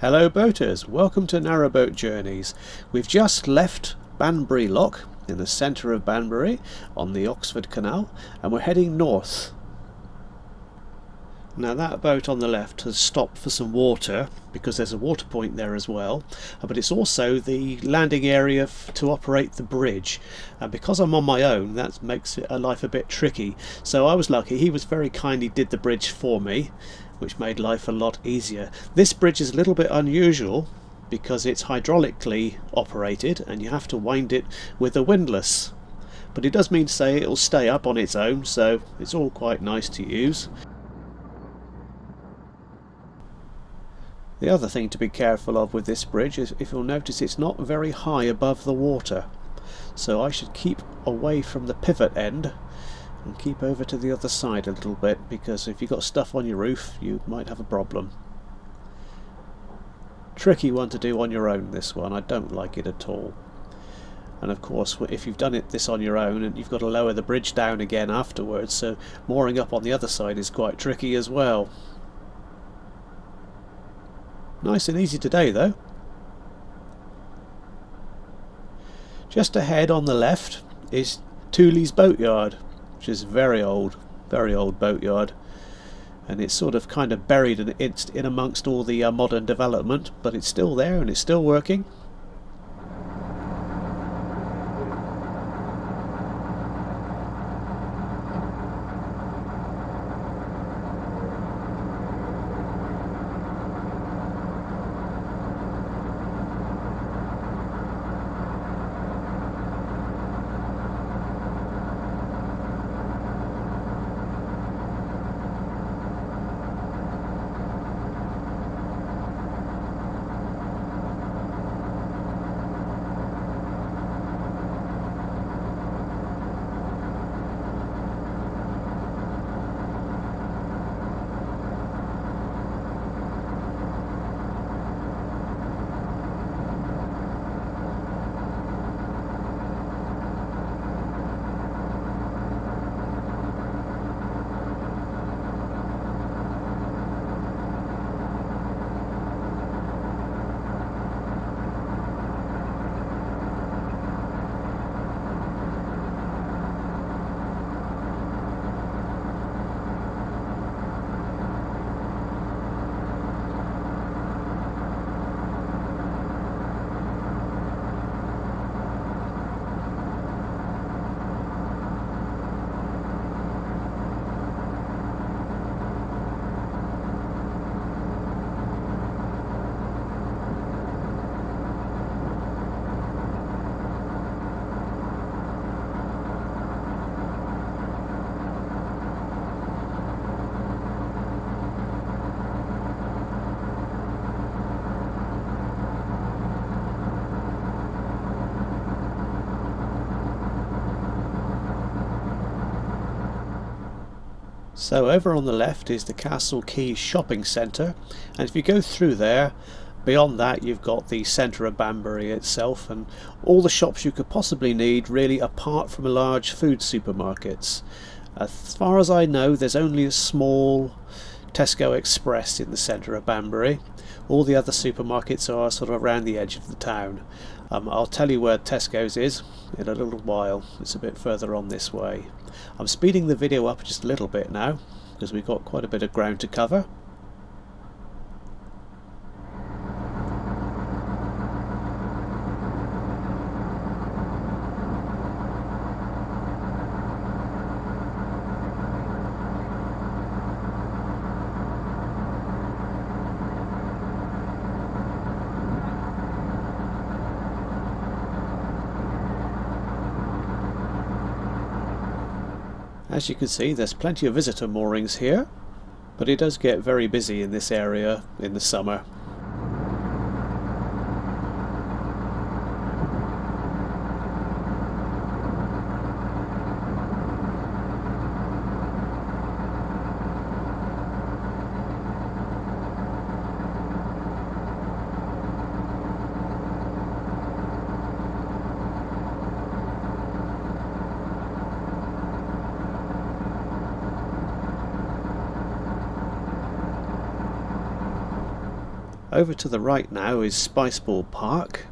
Hello boaters, welcome to Narrowboat Journeys. We've just left Banbury Lock in the centre of Banbury on the Oxford Canal and we're heading north. Now that boat on the left has stopped for some water because there's a water point there as well, but it's also the landing area to operate the bridge, and because I'm on my own that makes life a bit tricky. So I was lucky, he was very kindly did the bridge for me, which made life a lot easier. This bridge is a little bit unusual because it's hydraulically operated and you have to wind it with a windlass, but it does mean to say it'll stay up on its own, so it's all quite nice to use. The other thing to be careful of with this bridge is, if you'll notice, it's not very high above the water, so I should keep away from the pivot end and keep over to the other side a little bit, because if you've got stuff on your roof you might have a problem. Tricky one to do on your own, this one. I don't like it at all. And of course if you've done this on your own and you've got to lower the bridge down again afterwards, so mooring up on the other side is quite tricky as well. Nice and easy today though. Just ahead on the left is Tooley's Boatyard, which is a very old boatyard, and it's sort of kind of buried in amongst all the modern development, but it's still there and it's still working. So over on the left is the Castle Quay shopping centre, and if you go through there, beyond that you've got the centre of Banbury itself and all the shops you could possibly need, really, apart from large food supermarkets. As far as I know, there's only a small Tesco Express in the centre of Banbury. All the other supermarkets are sort of around the edge of the town. I'll tell you where Tesco's is in a little while. It's a bit further on this way. I'm speeding the video up just a little bit now because we've got quite a bit of ground to cover. As you can see, there's plenty of visitor moorings here, but it does get very busy in this area in the summer. Over to the right now is Spiceball Park.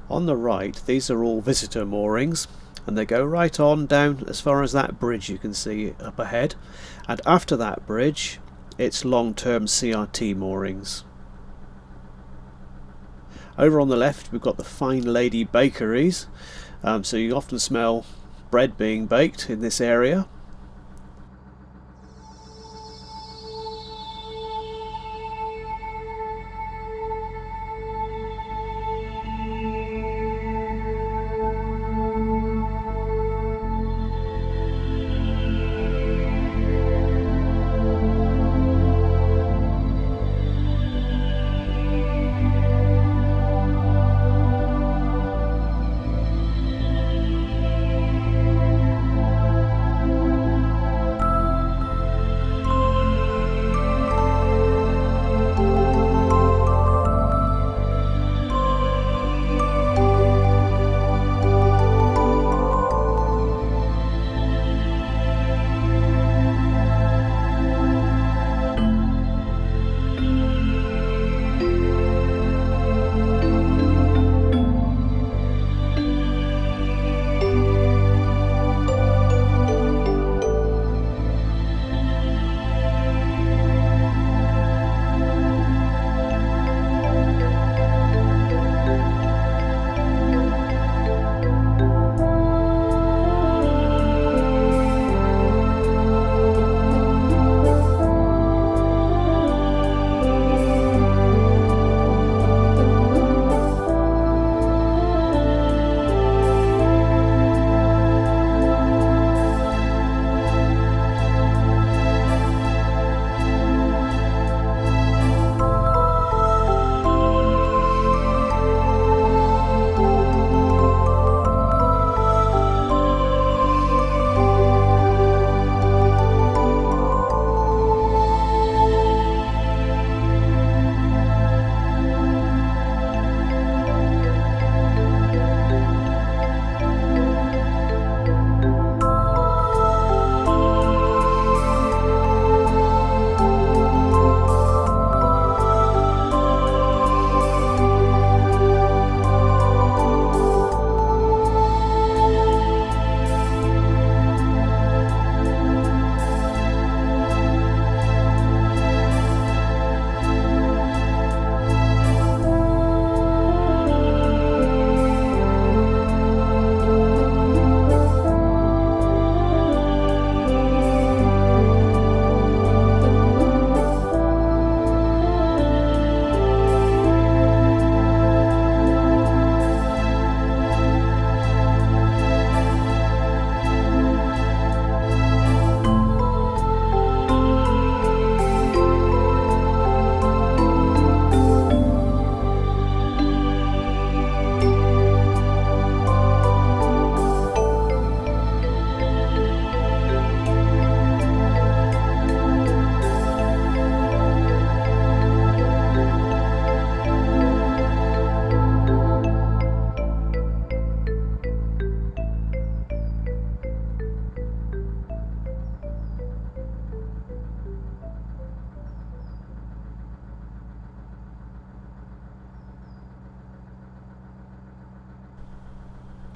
On the right, these are all visitor moorings, and they go right on down as far as that bridge you can see up ahead, and after that bridge it's long-term CRT moorings. Over on the left we've got the Fine Lady bakeries, so you often smell bread being baked in this area.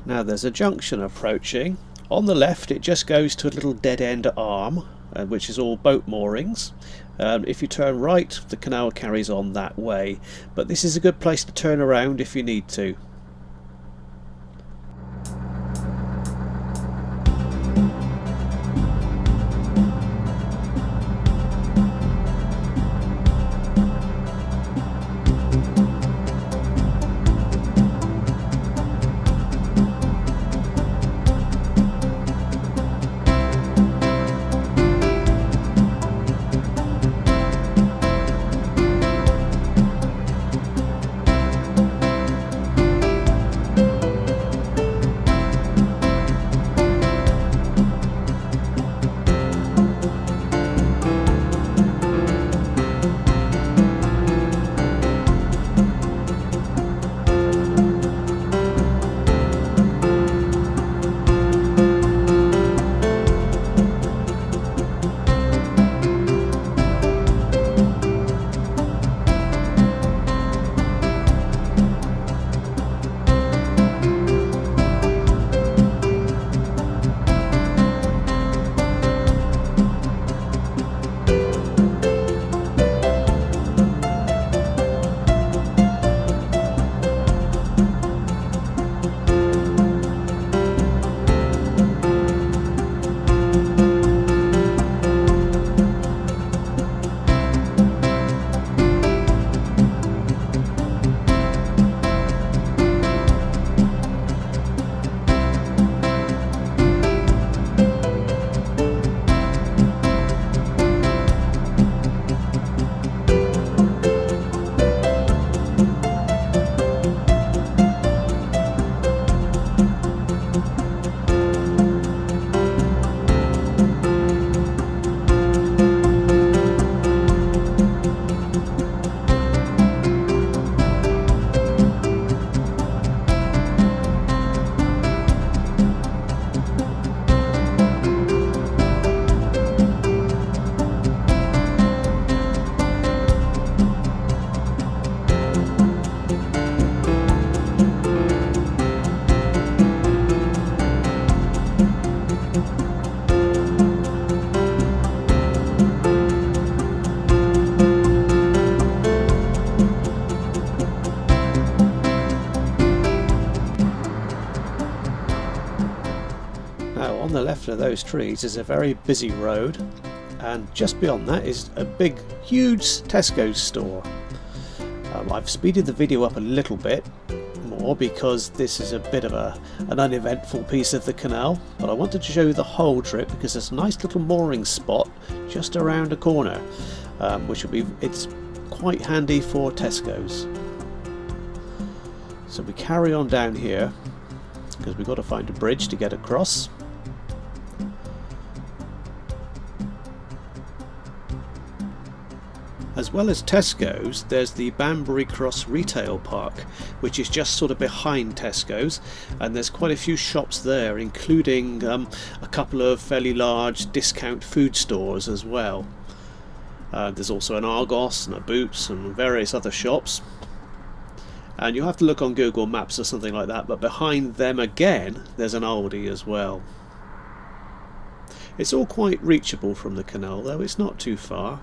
Now there's a junction approaching. On the left it just goes to a little dead end arm, which is all boat moorings. If you turn right, the canal carries on that way, but this is a good place to turn around if you need to. On the left of those trees is a very busy road, and just beyond that is a big, huge Tesco store. I've speeded the video up a little bit more because this is a bit of an uneventful piece of the canal, but I wanted to show you the whole trip because there's a nice little mooring spot just around a corner, which will be, it's quite handy for Tesco's. So we carry on down here because we've got to find a bridge to get across. As well as Tesco's, there's the Banbury Cross Retail Park, which is just sort of behind Tesco's, and there's quite a few shops there, including a couple of fairly large discount food stores as well. There's also an Argos and a Boots and various other shops, and you'll have to look on Google Maps or something like that, but behind them again there's an Aldi as well. It's all quite reachable from the canal though, it's not too far.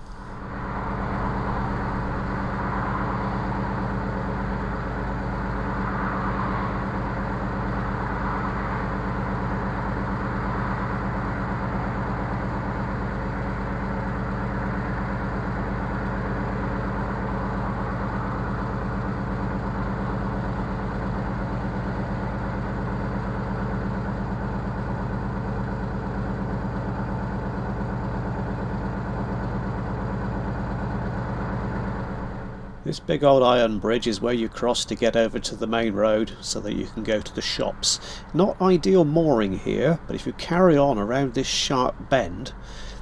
This big old iron bridge is where you cross to get over to the main road so that you can go to the shops. Not ideal mooring here, but if you carry on around this sharp bend,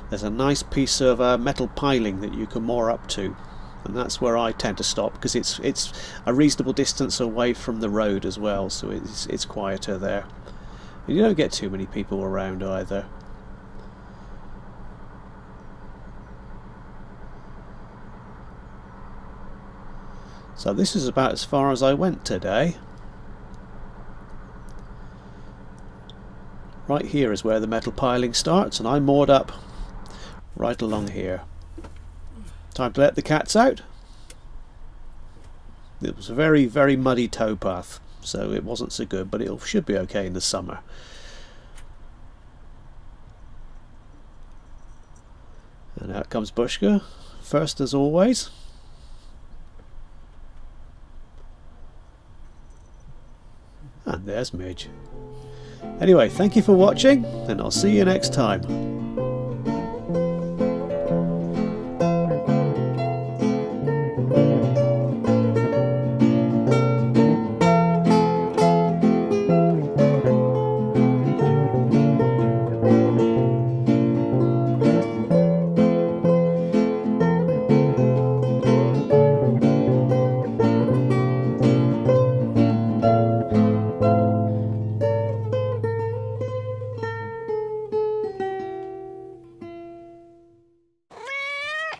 there's a nice piece of metal piling that you can moor up to, and that's where I tend to stop because it's a reasonable distance away from the road as well, so it's quieter there. And you don't get too many people around either. So this is about as far as I went today. Right here is where the metal piling starts, and I'm moored up right along here. Time to let the cats out. It was a very, very muddy towpath, so it wasn't so good, but it should be okay in the summer. And out comes Bushka, first as always. And there's Midge. Anyway, thank you for watching, and I'll see you next time.